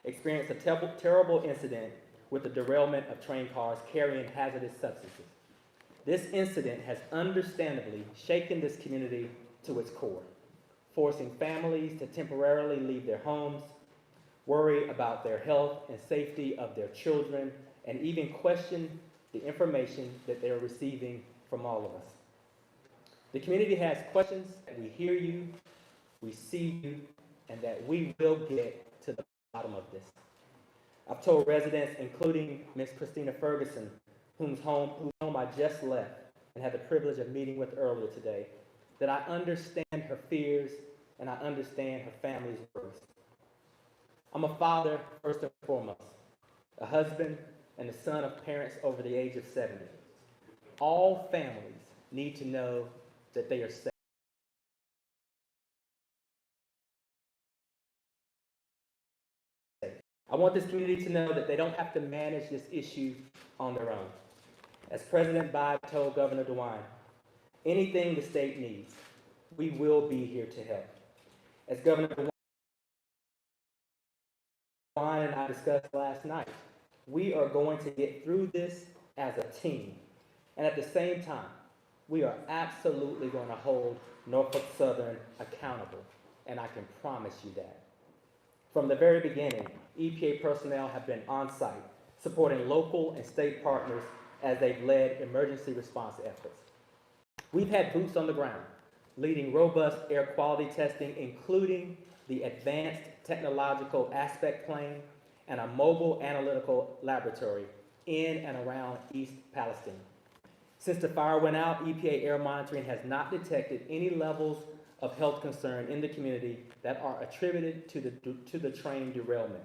experienced a terrible incident with the derailment of train cars carrying hazardous substances. This incident has understandably shaken this community to its core, forcing families to temporarily leave their homes, worry about their health and safety of their children, and even question the information that they're receiving from all of us. The community has questions. We hear you, we see you, and that we will get to the bottom of this. I've told residents, including Ms. Christina Ferguson, whose home I just left and had the privilege of meeting with earlier today, that I understand her fears and I understand her family's worries. I'm a father, first and foremost, a husband and the son of parents over the age of 70. All families need to know that they are safe. I want this community to know that they don't have to manage this issue on their own. As President Biden told Governor DeWine, anything the state needs, we will be here to help. As Governor DeWine and I discussed last night, we are going to get through this as a team. And at the same time, we are absolutely going to hold Norfolk Southern accountable, and I can promise you that. From the very beginning, EPA personnel have been on site, supporting local and state partners as they've led emergency response efforts. We've had boots on the ground, leading robust air quality testing, including the Advanced Technological Aspect Plane and a mobile analytical laboratory in and around East Palestine. Since the fire went out, EPA air monitoring has not detected any levels of health concern in the community that are attributed to the train derailment.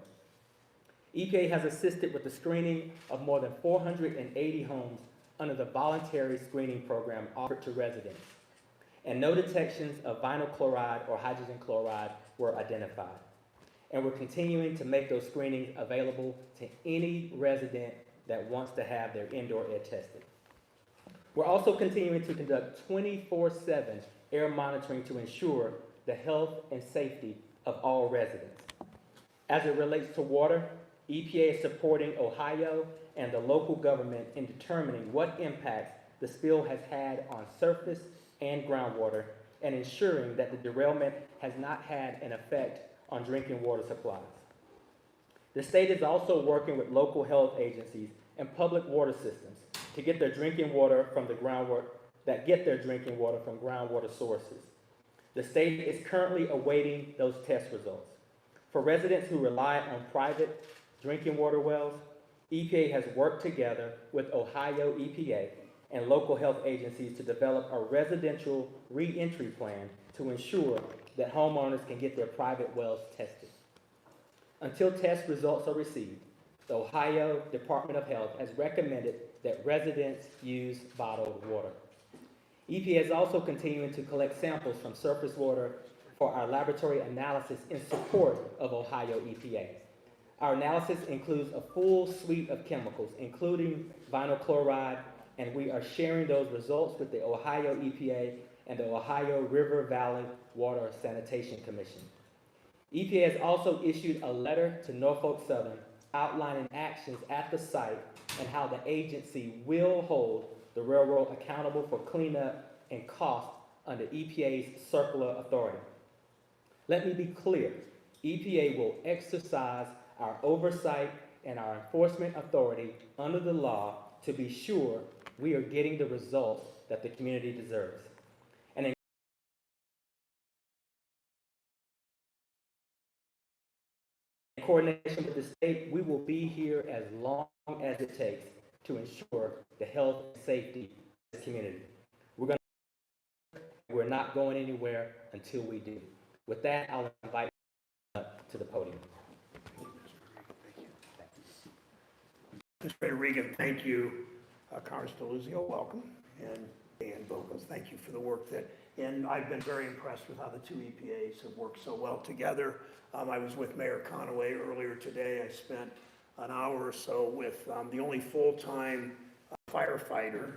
EPA has assisted with the screening of more than 480 homes under the voluntary screening program offered to residents, and no detections of vinyl chloride or hydrogen chloride were identified. And we're continuing to make those screenings available to any resident that wants to have their indoor air tested. We're also continuing to conduct 24/7 air monitoring to ensure the health and safety of all residents. As it relates to water, EPA is supporting Ohio and the local government in determining what impacts the spill has had on surface and groundwater and ensuring that the derailment has not had an effect on drinking water supplies. The state is also working with local health agencies and public water systems to get their drinking water from groundwater sources. The state is currently awaiting those test results. For residents who rely on private drinking water wells, EPA has worked together with Ohio EPA and local health agencies to develop a residential re-entry plan to ensure that homeowners can get their private wells tested. Until test results are received, the Ohio Department of Health has recommended that residents use bottled water. EPA is also continuing to collect samples from surface water for our laboratory analysis in support of Ohio EPA. Our analysis includes a full suite of chemicals, including vinyl chloride, and we are sharing those results with the Ohio EPA and the Ohio River Valley Water Sanitation Commission. EPA has also issued a letter to Norfolk Southern outlining actions at the site and how the agency will hold the railroad accountable for cleanup and cost under EPA's circular authority. Let me be clear, EPA will exercise our oversight and our enforcement authority under the law to be sure we are getting the results that the community deserves. And in coordination with the state, we will be here as long as it takes to ensure the health and safety of this community. We're not going anywhere until we do. With that, I'll invite you up to the podium. Mr. Regan, thank you. Congressman Deluzio, welcome. And Dan Vocals, thank you for the work and I've been very impressed with how the two EPAs have worked so well together. I was with Mayor Conaway earlier today. I spent an hour or so with the only full-time firefighter,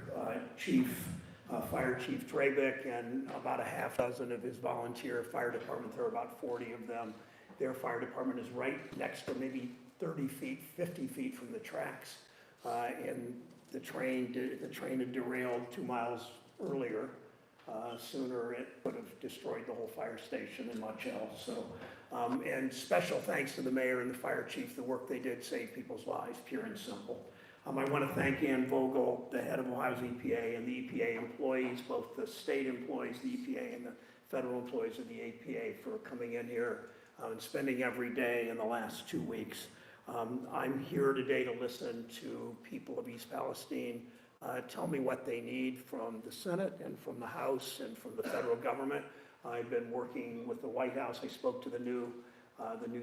Fire Chief Drabick, and about a half dozen of his volunteer fire department. There are about 40 of them. Their fire department is right next to maybe 30 feet, 50 feet from the tracks. And the train had derailed 2 miles earlier. Sooner it would have destroyed the whole fire station in much else. So, and special thanks to the mayor and the fire chief. The work they did saved people's lives, pure and simple. I want to thank Ann Vogel, the head of Ohio's EPA, and the EPA employees, both the state employees, the EPA, and the federal employees of the EPA for coming in here and spending every day in the last 2 weeks. I'm here today to listen to people of East Palestine tell me what they need from the Senate and from the House and from the federal government. I've been working with the White House. I spoke to the new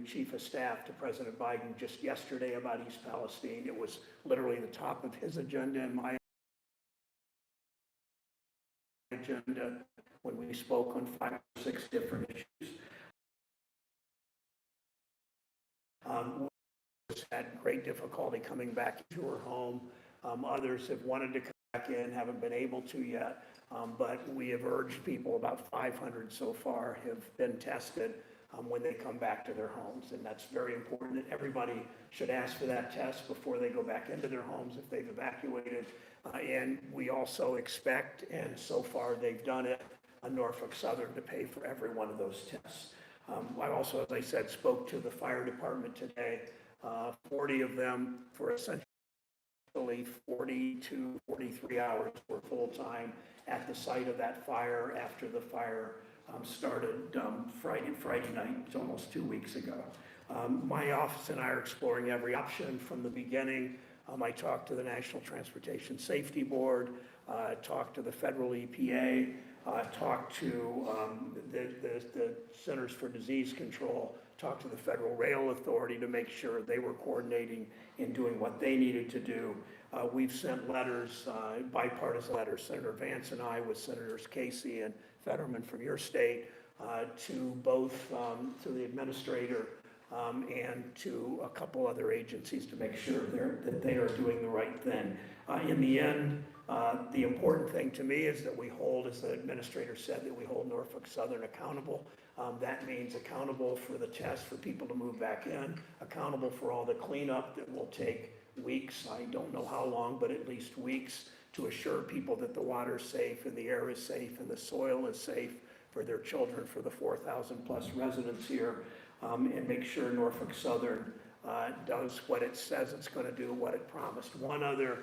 chief of staff to President Biden just yesterday about East Palestine. It was literally the top of his agenda and my agenda when we spoke on 5 or 6 different issues. Had great difficulty coming back to her home. Others have wanted to come back in, haven't been able to yet, but we have urged people, about 500 so far, have been tested when they come back to their homes. And that's very important that everybody should ask for that test before they go back into their homes if they've evacuated. And we also expect, and so far they've done it, Norfolk Southern to pay for every one of those tests. I also, as I said, spoke to the fire department today. 40 of them for essentially 40 to 43 hours were full-time at the site of that fire after the fire started Friday night, it's almost 2 weeks ago. My office and I are exploring every option from the beginning. I talked to the National Transportation Safety Board, talked to the federal EPA, talked to the Centers for Disease Control, talked to the Federal Rail Authority to make sure they were coordinating and doing what they needed to do. We've sent letters, bipartisan letters, Senator Vance and I with Senators Casey and Fetterman from your state, to both, to the administrator and to a couple other agencies to make sure that they are doing the right thing. In the end, the important thing to me is that we hold, as the administrator said, that we hold Norfolk Southern accountable. That means accountable for the test for people to move back in, accountable for all the cleanup that will take weeks. I don't know how long, but at least weeks, to assure people that the water is safe and the air is safe and the soil is safe for their children, for the 4,000 plus residents here, and make sure Norfolk Southern does what it says it's going to do, what it promised. One other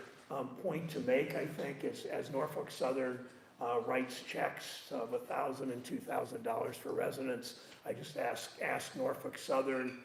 point to make, I think, is as Norfolk Southern writes checks of $1,000 and $2,000 for residents, I just ask Norfolk Southern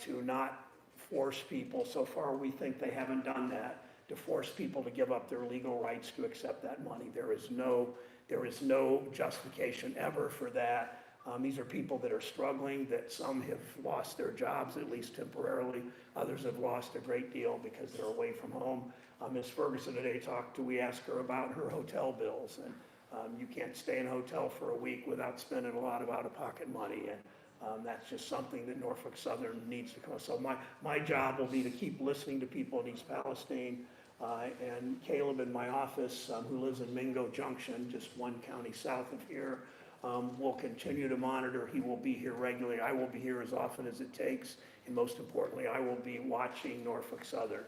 to not force people. So far, we think they haven't done that, to force people to give up their legal rights to accept that money. There is no justification ever for that. These are people that are struggling, that some have lost their jobs, at least temporarily. Others have lost a great deal because they're away from home. Ms. Ferguson today we asked her about her hotel bills, and you can't stay in a hotel for a week without spending a lot of out-of-pocket money. And that's just something that Norfolk Southern needs to come. So my job will be to keep listening to people in East Palestine. And Caleb in my office, who lives in Mingo Junction, just 1 county south of here, will continue to monitor. He will be here regularly. I will be here as often as it takes. And most importantly, I will be watching Norfolk Southern.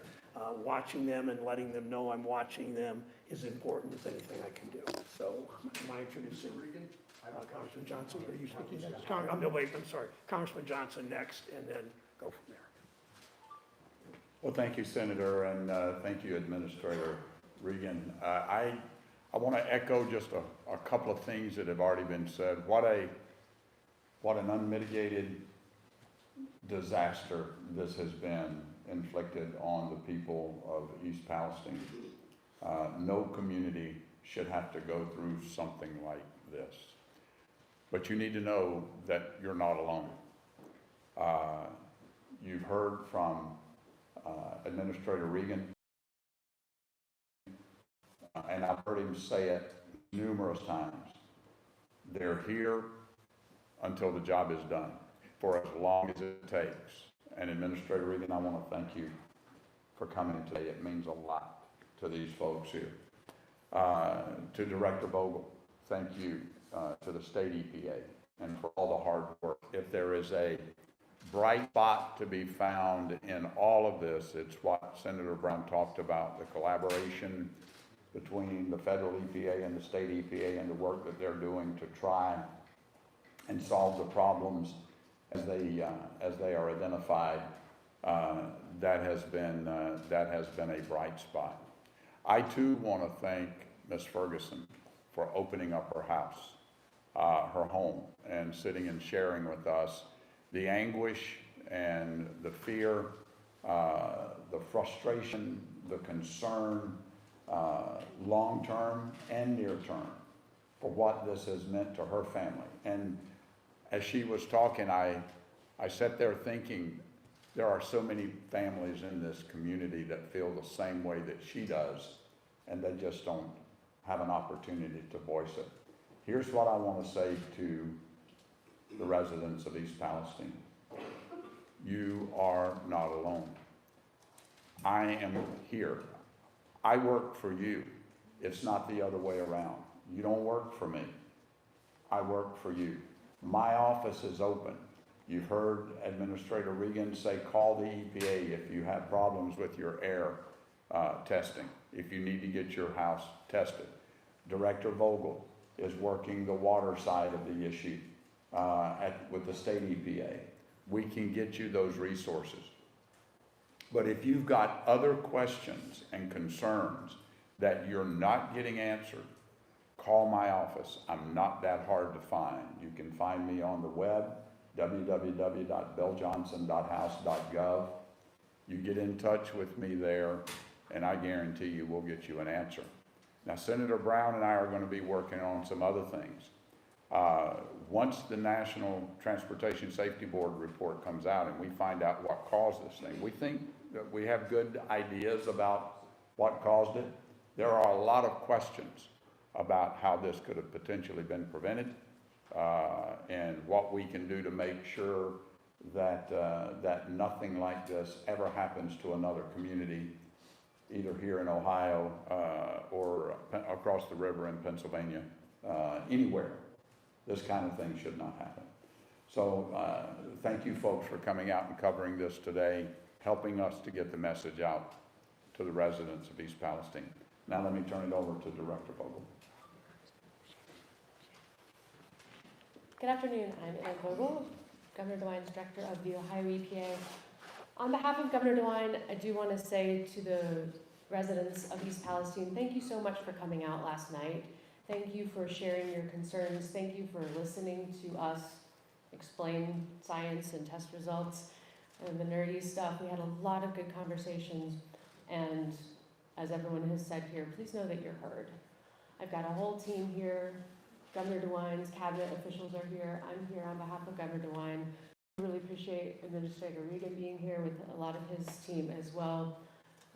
Watching them and letting them know I'm watching them is important as anything I can do. So, am I introducing Regan? Congressman Johnson, are you speaking next? I'm sorry. Congressman Johnson next, and then go from there. Well, thank you, Senator, and thank you, Administrator Regan. I want to echo just a couple of things that have already been said. What an unmitigated disaster this has been inflicted on the people of East Palestine. No community should have to go through something like this. But you need to know that you're not alone. You've heard from Administrator Regan, and I've heard him say it numerous times. They're here until the job is done, for as long as it takes. And Administrator Regan, I want to thank you for coming today. It means a lot to these folks here. To Director Vogel, thank you to the state EPA and for all the hard work. If there is a bright spot to be found in all of this. It's what Senator Brown talked about, the collaboration between the federal EPA and the state EPA and the work that they're doing to try and solve the problems as they are identified. That has been a bright spot. I too want to thank Ms. Ferguson for opening up her house, her home, and sitting and sharing with us the anguish and the fear, the frustration, the concern, long-term and near-term, for what this has meant to her family. And as she was talking, I sat there thinking, there are so many families in this community that feel the same way that she does, and they just don't have an opportunity to voice it. Here's what I want to say to the residents of East Palestine. You are not alone. I am here. I work for you. It's not the other way around. You don't work for me. I work for you. My office is open. You've heard Administrator Regan say, call the EPA if you have problems with your air testing, if you need to get your house tested. Director Vogel is working the water side of the issue with the state EPA. We can get you those resources. But if you've got other questions and concerns that you're not getting answered, call my office. I'm not that hard to find. You can find me on the web, www.billjohnson.house.gov. You get in touch with me there, and I guarantee you we'll get you an answer. Now, Senator Brown and I are going to be working on some other things. Once the National Transportation Safety Board report comes out and we find out what caused this thing, we think that we have good ideas about what caused it. There are a lot of questions about how this could have potentially been prevented, and what we can do to make sure that that nothing like this ever happens to another community, either here in Ohio or across the river in Pennsylvania, anywhere. This kind of thing should not happen. So thank you folks for coming out and covering this today, helping us to get the message out to the residents of East Palestine. Now let me turn it over to Director Vogel. Good afternoon. I'm Ann Vogel, Governor DeWine's Director of the Ohio EPA. On behalf of Governor DeWine, I do want to say to the residents of East Palestine, thank you so much for coming out last night. Thank you for sharing your concerns. Thank you for listening to us explain science and test results and the nerdy stuff. We had a lot of good conversations, and as everyone has said here, please know that you're heard. I've got a whole team here. Governor DeWine's cabinet officials are here. I'm here on behalf of Governor DeWine. I really appreciate Administrator Regan being here with a lot of his team as well.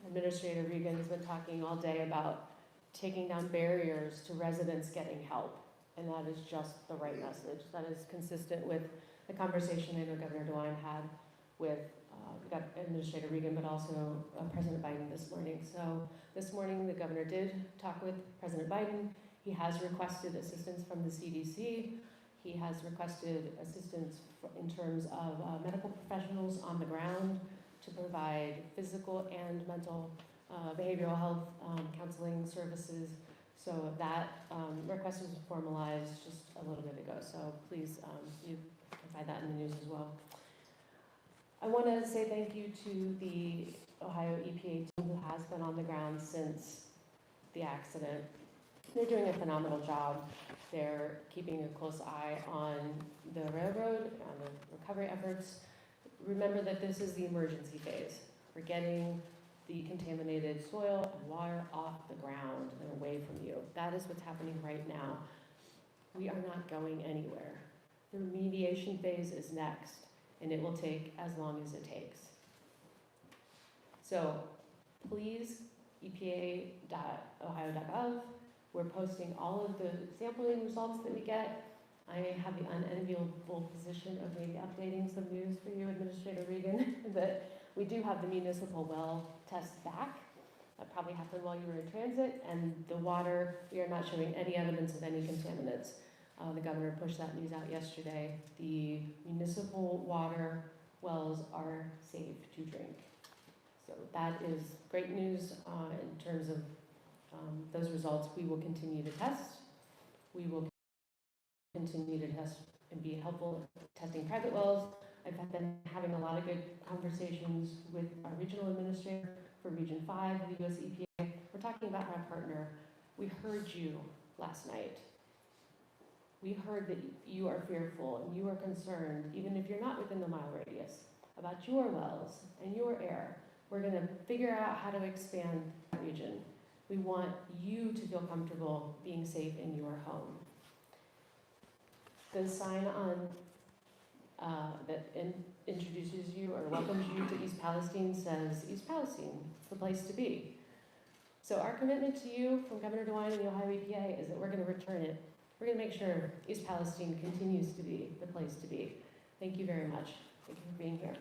Administrator Regan has been talking all day about taking down barriers to residents getting help, and that is just the right message. That is consistent with the conversation I know Governor DeWine had with Administrator Regan, but also President Biden this morning. So this morning the governor did talk with President Biden. He has requested assistance from the CDC. He has requested assistance in terms of medical professionals on the ground to provide physical and mental behavioral health counseling services. So that request was formalized just a little bit ago. So please, you can find that in the news as well. I want to say thank you to the Ohio EPA team who has been on the ground since the accident. They're doing a phenomenal job. They're keeping a close eye on the railroad, on the recovery efforts. Remember that this is the emergency phase. We're getting the contaminated soil and water off the ground and away from you. That is what's happening right now. We are not going anywhere. The remediation phase is next, and it will take as long as it takes. So please, epa.ohio.gov. We're posting all of the sampling results that we get. I have the unenviable position of maybe updating some news for you, Administrator Regan, that we do have the municipal well test back. That probably happened while you were in transit, and the water, we are not showing any evidence of any contaminants. The governor pushed that news out yesterday. The municipal water wells are safe to drink. So that is great news in terms of those results. We will continue to test. We will continue to test and be helpful in testing private wells. I've been having a lot of good conversations with our regional administrator for Region 5, the US EPA. We're talking about our partner. We heard you last night. We heard that you are fearful and you are concerned, even if you're not within the mile radius, about your wells and your air. We're going to figure out how to expand the region. We want you to feel comfortable being safe in your home. The sign on that introduces you or welcomes you to East Palestine says, East Palestine, it's the place to be. So our commitment to you from Governor DeWine and the Ohio EPA is that we're going to return it. We're going to make sure East Palestine continues to be the place to be. Thank you very much. Thank you for being here.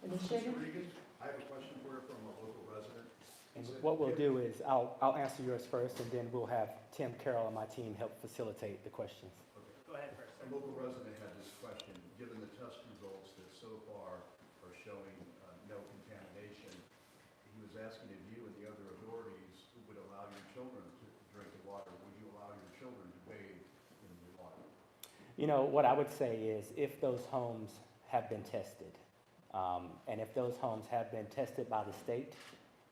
Administrator? Mr. Regan, I have a question for you from a local resident. And what we'll do is, I'll answer yours first, and then we'll have Tim Carroll and my team help facilitate the questions. Go ahead first. A local resident had this question, given the test results that so far are showing no contamination, he was asking if you and the other authorities would allow your children to drink the water. Would you allow your children to bathe in the water? You know, what I would say is, if those homes have been tested, and if those homes have been tested by the state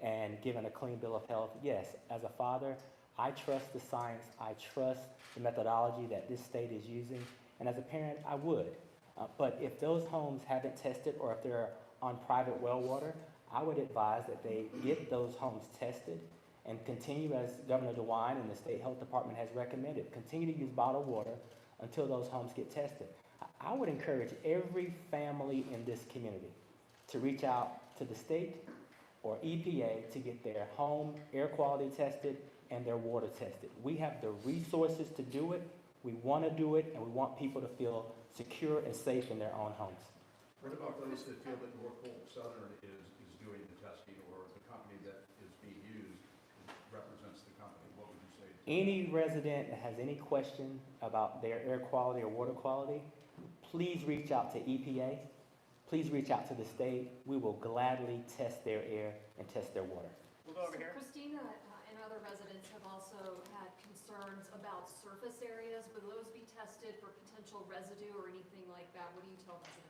and given a clean bill of health, yes, as a father, I trust the science, I trust the methodology that this state is using, and as a parent, I would. But if those homes haven't tested, or if they're on private well water, I would advise that they get those homes tested and continue, as Governor DeWine and the State Health Department has recommended, continue to use bottled water until those homes get tested. I would encourage every family in this community to reach out to the state or EPA to get their home air quality tested and their water tested. We have the resources to do it, we want to do it, and we want people to feel secure and safe in their own homes. What about those that feel that Norfolk Southern is doing the testing, or the company that is being used represents the company? What would you say to them? Any resident that has any question about their air quality or water quality, please reach out to EPA. Please reach out to the state. We will gladly test their air and test their water. We'll go over So here. Christina and other residents have also had concerns about surface areas. Will those be tested for potential residue or anything like that? What do you tell residents?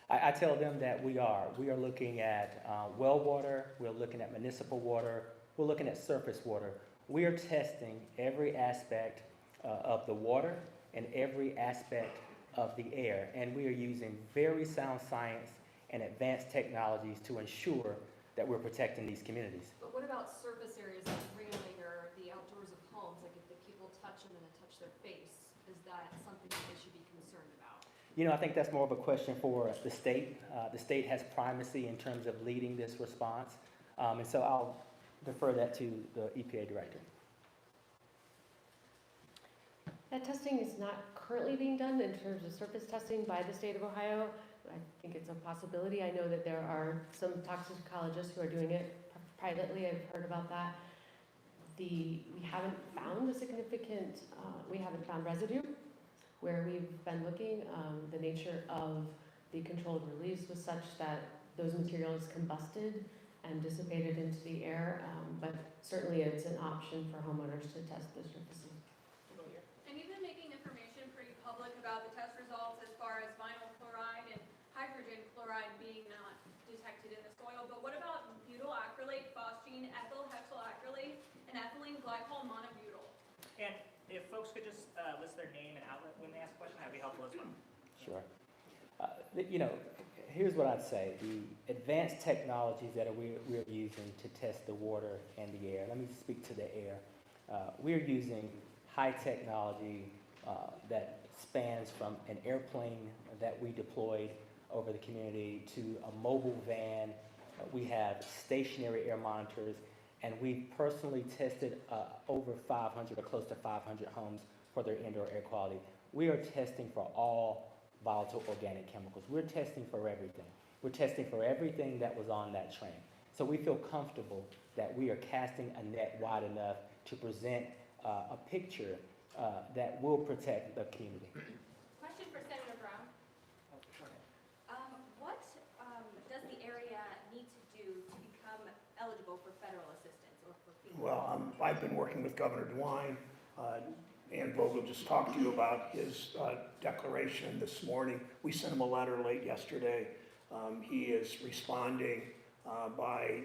I tell them that we are looking at well water, we're looking at municipal water, we're looking at surface water. We are testing every aspect of the water and every aspect of the air, and we are using very sound science and advanced technologies to ensure that we're protecting these communities. But what about surface areas like railing or the outdoors of homes? Like if the people touch them and they touch their face, is that something that they should be concerned about? You know, I think that's more of a question for the state. The state has primacy in terms of leading this response, and so I'll defer that to the EPA director. That testing is not currently being done in terms of surface testing by the state of Ohio. I think it's a possibility. I know that there are some toxicologists who are doing it privately. I've heard about that. We haven't found a significant, we haven't found residue where we've been looking. The nature of the controlled release was such that those materials combusted and dissipated into the air, but certainly it's an option for homeowners to test the surfaces. And you've been making information pretty public about the test results as far as vinyl chloride and hydrogen chloride being not detected in the soil. But what about butyl acrylate, phosgene, ethyl hexylacrylate, and ethylene glycol monobutyl? And if folks could just list their name and outlet when they ask a question, that'd be helpful as well. Sure. You know, here's what I'd say. The advanced technologies that we're using to test the water and the air. Let me speak to the air. We're using high technology that spans from an airplane that we deployed over the community to a mobile van. We have stationary air monitors, and we've personally tested over 500 or close to 500 homes for their indoor air quality. We are testing for all volatile organic chemicals. We're testing for everything. We're testing for everything that was on that train. So we feel comfortable that we are casting a net wide enough to present a picture that will protect the community. Question for Senator Brown. Oh, go ahead. What Well, I've been working with Governor DeWine. Ann Vogel just talked to you about his declaration this morning. We sent him a letter late yesterday. He is responding by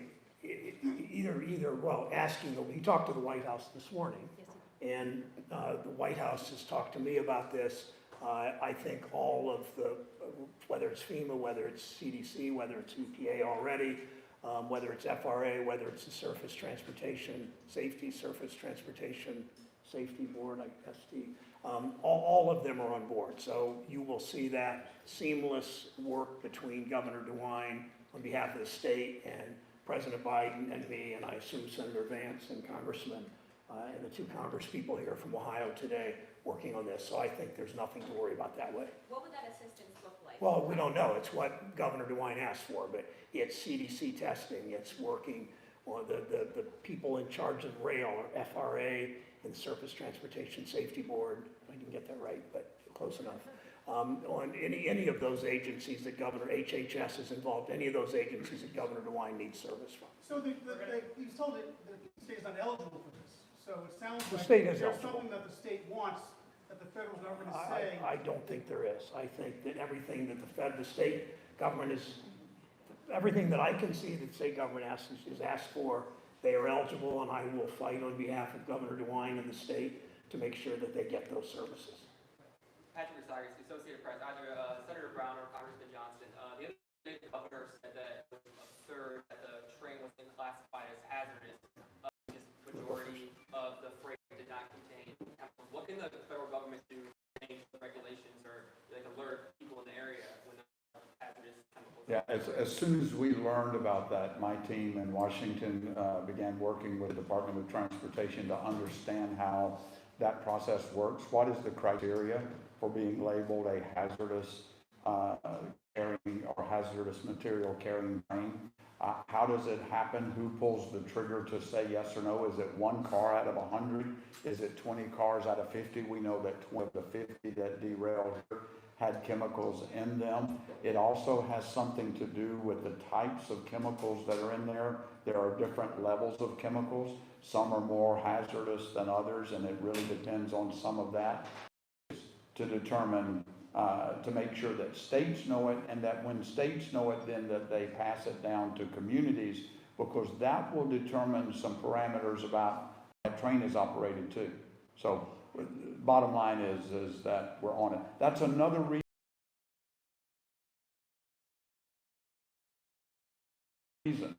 asking, he talked to the White House this morning. And the White House has talked to me about this. I think all of whether it's FEMA, whether it's CDC, whether it's EPA already, whether it's FRA, whether it's the Surface Transportation Safety Board, ST, all of them are on board. So you will see that seamless work between Governor DeWine on behalf of the state and President Biden and me, and I assume Senator Vance and Congressman and the two Congress people here from Ohio today working on this. So I think there's nothing to worry about that way. What would that assistance look like? Well, we don't know. It's what Governor DeWine asked for, but it's CDC testing. It's working on the people in charge of rail, or FRA, and the Surface Transportation Safety Board. I didn't get that right, but close enough. On any of those agencies that Governor HHS is involved, any of those agencies that Governor DeWine needs service from. So he was told that the state is not eligible for this. So it sounds The like state is there's eligible. something that the state wants that the federal government is saying. I don't think there is. I think that everything that the state government everything that I can see that state government is asked for, they are eligible, and I will fight on behalf of Governor DeWine and the state to make sure that they get those services. Patrick Osiris, Associated Press, either Senator Brown or Congressman Johnson. The other day, the governor said that it was absurd that the train was classified as hazardous. The majority of the freight did not contain chemicals. What can the federal government do to change the regulations or alert people in the area when hazardous chemicals? Yeah, as soon as we learned about that, my team in Washington began working with the Department of Transportation to understand how that process works. What is the criteria for being labeled a hazardous carrying or hazardous material carrying train? How does it happen? Who pulls the trigger to say yes or no? Is it one car out of 100? Is it 20 cars out of 50? We know that 20 of the 50 that derailed here had chemicals in them. It also has something to do with the types of chemicals that are in there. There are different levels of chemicals. Some are more hazardous than others, and it really depends on some of that to determine, to make sure that states know it, and that when states know it, then that they pass it down to communities, because that will determine some parameters about how a train is operated too. So bottom line is that we're on it. That's another reason.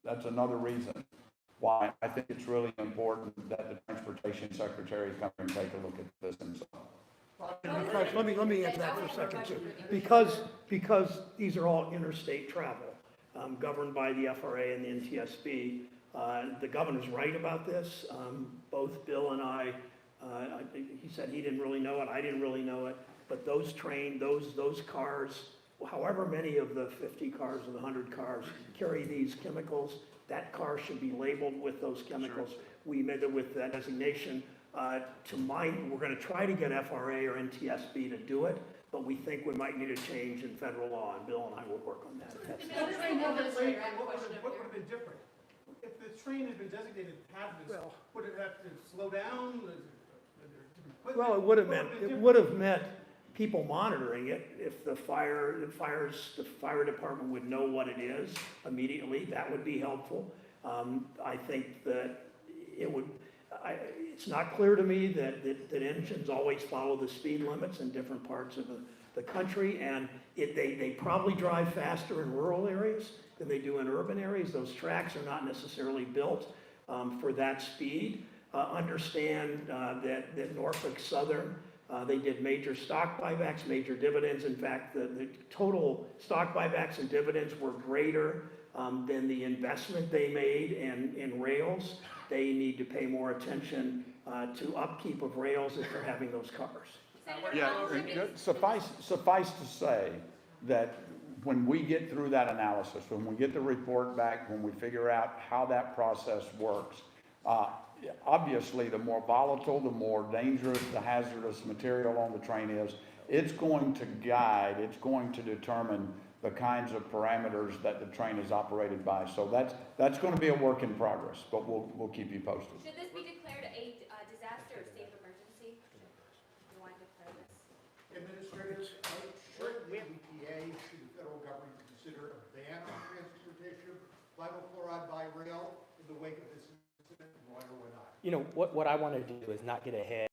That's another reason why I think it's really important that the Transportation Secretary come and take a look at this himself. Let me answer that for a second too. Because these are all interstate travel, governed by the FRA and the NTSB. The governor's right about this. Both Bill and I, he said he didn't really know it, I didn't really know it, but those cars, however many of the 50 cars or the 100 cars carry these chemicals, that car should be labeled with those chemicals. Sure. We made it with that designation. We're going to try to get FRA or NTSB to do it, but we think we might need a change in federal law, and Bill and I will work on that. What would have been different? If the train had been designated hazardous, would it have to slow down? Well, it would have meant people monitoring it. If the fire department would know what it is immediately, that would be helpful. I think that it would. It's not clear to me that engines always follow the speed limits in different parts of the country, and they probably drive faster in rural areas than they do in urban areas. Those tracks are not necessarily built for that speed. Understand that Norfolk Southern, they did major stock buybacks, major dividends. In fact, the total stock buybacks and dividends were greater than the investment they made in rails. They need to pay more attention to upkeep of rails if they're having those cars. Yeah, suffice to say that when we get through that analysis, when we get the report back, when we figure out how that process works, obviously the more volatile, the more dangerous the hazardous material on the train is, it's going to guide, it's going to determine the kinds of parameters that the train is operated by. So that's going to be a work in progress, but we'll keep you posted. Should this be declared a disaster or state of emergency? You want to declare this? Administrators, should the EPA, should the federal government consider a ban on transportation of vinyl chloride by rail in the wake of this incident, why or why not? You know, what I want to do is not get ahead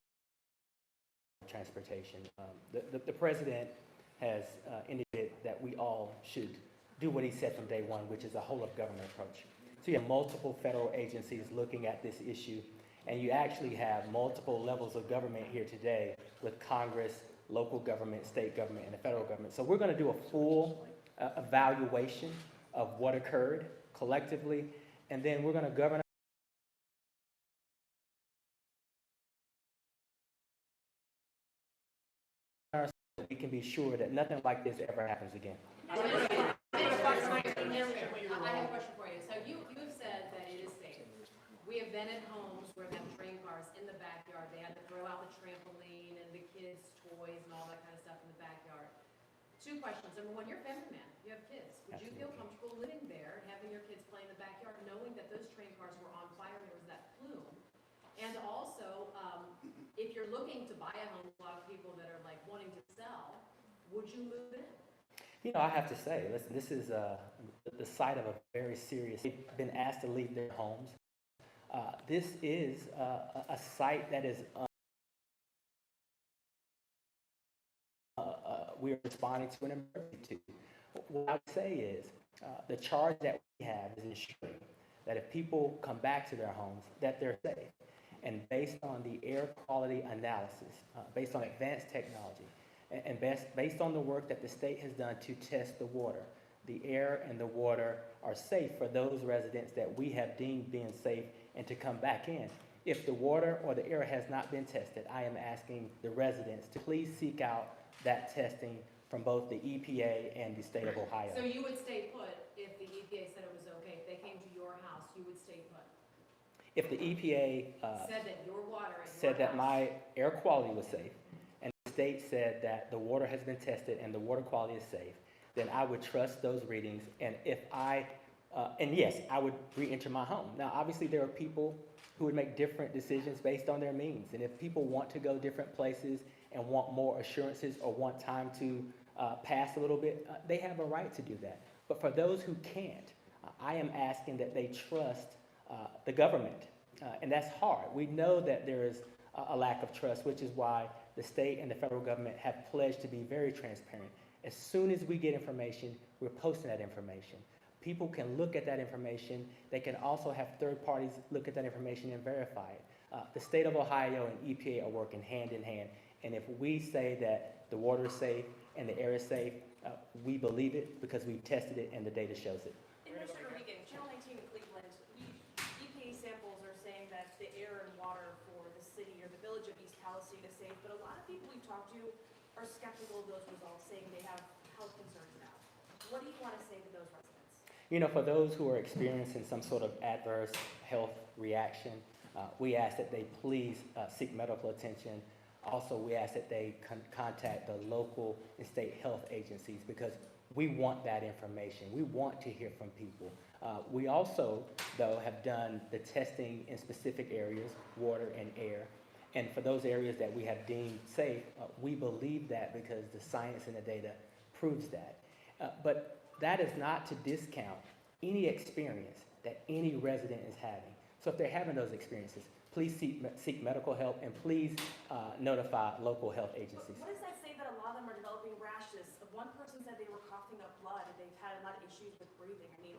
of transportation. The president has indicated that we all should do what he said from day one, which is a whole of government approach. So you have multiple federal agencies looking at this issue, and you actually have multiple levels of government here today with Congress, local government, state government, and the federal government. So we're going to do a full evaluation of what occurred collectively, and then we're going to govern ourselves so we can be sure that nothing like this ever happens again. I have a question for you. So you've said that it is safe. We have been at homes where we have train cars in the backyard. They had to throw out the trampoline and the kids' toys and all that kind of stuff in the backyard. Two questions. Number one, you're a family man. You have kids. Would you feel comfortable living there and having your kids play in the backyard, knowing that those train cars were on fire and there was that plume? And also, if you're looking to buy a home, a lot of people that are like wanting to sell, would you move in? You know, I have to say, listen, this is the site of a very serious, they've been asked to leave their homes. This is a site that is, we're responding to an emergency. What I would say is, the charge that we have is ensuring that if people come back to their homes, that they're safe. And based on the air quality analysis, based on advanced technology, and based on the work that the state has done to test the water, the air and the water are safe for those residents that we have deemed being safe and to come back in. If the water or the air has not been tested, I am asking the residents to please seek out that testing from both the EPA and the state of Ohio. So you would stay put if the EPA said it was okay? If they came to your house, you would stay put? If the EPA Said that your water and said that my air quality was safe, and the state said that the water has been tested and the water quality is safe, then I would trust those readings. And if and yes, I would re-enter my home. Now, obviously, there are people who would make different decisions based on their means. And if people want to go different places and want more assurances or want time to pass a little bit, they have a right to do that. But for those who can't, I am asking that they trust the government. And that's hard. We know that there is a lack of trust, which is why the state and the federal government have pledged to be very transparent. As soon as we get information, we're posting that information. People can look at that information. They can also have third parties look at that information and verify it. The state of Ohio and EPA are working hand in hand. And if we say that the water is safe and the air is safe, we believe it because we've tested it and the data shows it. Administrator Regan, Channel 19 in Cleveland, EPA samples are saying that the air and water for the city or the village of East Palestine is safe, but a lot of people we've talked to are skeptical of those results, saying they have health concerns now. What do you want to say to those residents? You know, for those who are experiencing some sort of adverse health reaction, we ask that they please seek medical attention. Also, we ask that they contact the local and state health agencies because we want that information. We want to hear from people. We also, though, have done the testing in specific areas, water and air. And for those areas that we have deemed safe, we believe that because the science and the data proves that. But that is not to discount any experience that any resident is having. So if they're having those experiences, please seek medical help and please notify local health agencies. What does that say that a lot of them are developing rashes? One person said they were coughing up blood and they've had a lot of issues with breathing. I mean,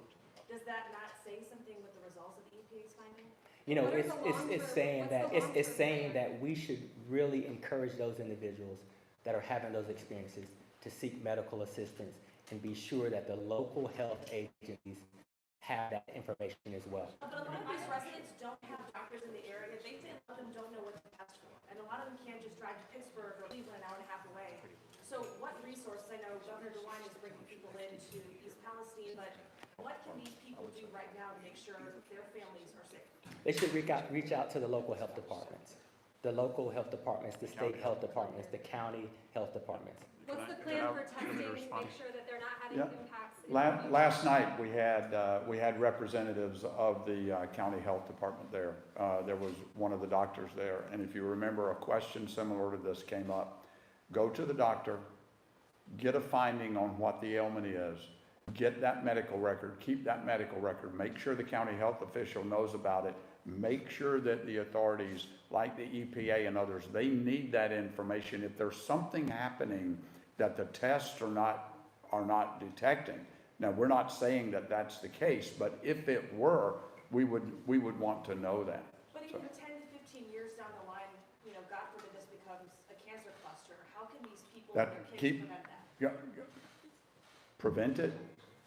does that not say something with the results of the EPA's finding? You know, What are it's the saying that long-term it's saying plan? that we should really encourage those individuals that are having those experiences to seek medical assistance and be sure that the local health agencies have that information as well. But a lot of these residents don't have doctors in the area. They say a lot of them don't know what to test for. And a lot of them can't just drive to Pittsburgh or Cleveland an hour and a half away. So what resources, I know Governor DeWine is bringing people into East Palestine, but what can these people do right now to make sure their families are safe? They should reach out to the local health departments. The local health departments, the state health departments, the county health departments. What's the plan for testing to make sure that they're not having Yeah. impacts? in the future? Last night, we had representatives of the county health department there. There was one of the doctors there, and if you remember, a question similar to this came up. Go to the doctor, get a finding on what the ailment is, get that medical record, keep that medical record, make sure the county health official knows about it, make sure that the authorities, like the EPA and others, they need that information. If there's something happening that the tests are not detecting. Now, we're not saying that that's the case, but if it were, we would want to know that. But even 10 to 15 years down the line, you know, God forbid this becomes a cancer cluster, how can these people and That their kids keep- prevent that? Prevent it?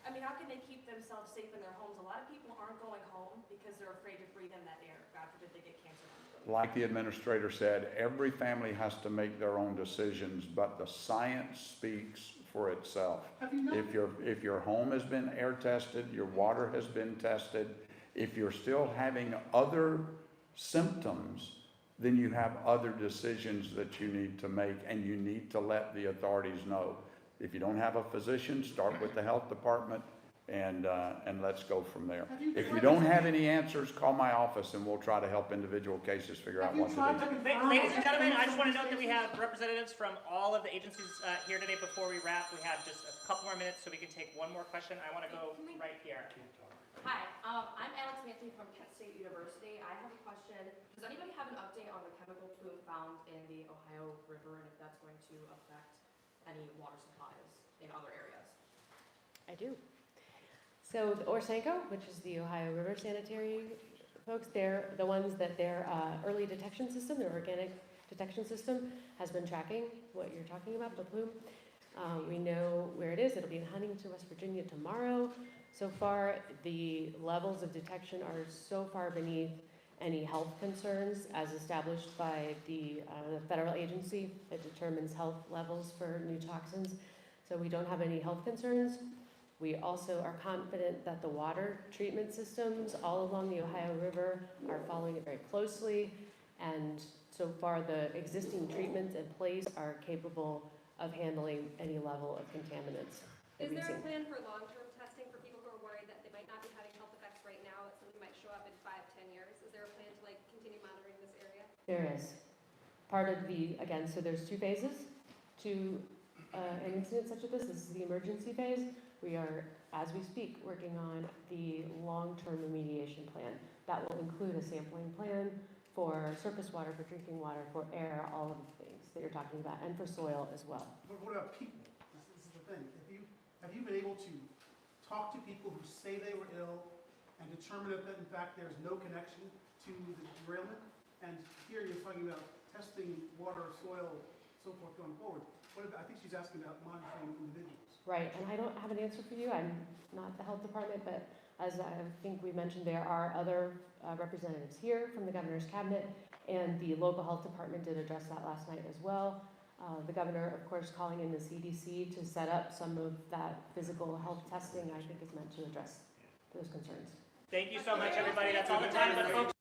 I mean, how can they keep themselves safe in their homes? A lot of people aren't going home because they're afraid to breathe in that air. God forbid they get cancer. Like the administrator said, every family has to make their own decisions, but the science speaks for itself. If your home has been air tested, your water has been tested, if you're still having other symptoms, then you have other decisions that you need to make, and you need to let the authorities know. If you don't have a physician, start with the health department, and let's go from there. If you don't have any answers, call my office, and we'll try to help individual cases figure out what to do. Ladies and gentlemen, I just want to note that we have representatives from all of the agencies here today. Before we wrap, we have just a couple more minutes so we can take one more question. I want to go right here. Hi, I'm Alex Mantley from Kent State University. I have a question. Does anybody have an update on the chemical plume found in the Ohio River and if that's going to affect any water supplies in other areas? I do. So the Orsanco, which is the Ohio River Sanitary folks, they're the ones that their early detection system, their organic detection system, has been tracking what you're talking about, the plume. We know where it is. It'll be in Huntington, West Virginia tomorrow. So far, the levels of detection are so far beneath any health concerns as established by the federal agency that determines health levels for new toxins. So we don't have any health concerns. We also are confident that the water treatment systems all along the Ohio River are following it very closely. And so far, the existing treatments in place are capable of handling any level of contaminants. Is there a plan for long-term testing for people who are worried that they might not be having health effects right now, that something might show up in 5-10 years? Is there a plan to like continue monitoring this area? There is. Part of the, again, so there's two phases to an incident such as this. This is the emergency phase. We are, as we speak, working on the long-term remediation plan. That will include a sampling plan for surface water, for drinking water, for air, all of the things that you're talking about, and for soil as well. But what about people? This is the thing. Have you been able to talk to people who say they were ill and determine that in fact there's no connection to the derailment? And here you're talking about testing water, soil, so forth going forward. What about, I think she's asking about monitoring individuals. Right, and I don't have an answer for you. I'm not the health department, but as I think we mentioned, there are other representatives here from the governor's cabinet, and the local health department did address that last night as well. The governor, of course, calling in the CDC to set up some of that physical health testing, I think is meant to address those concerns. Thank you so much, everybody. That's all the time, but folks,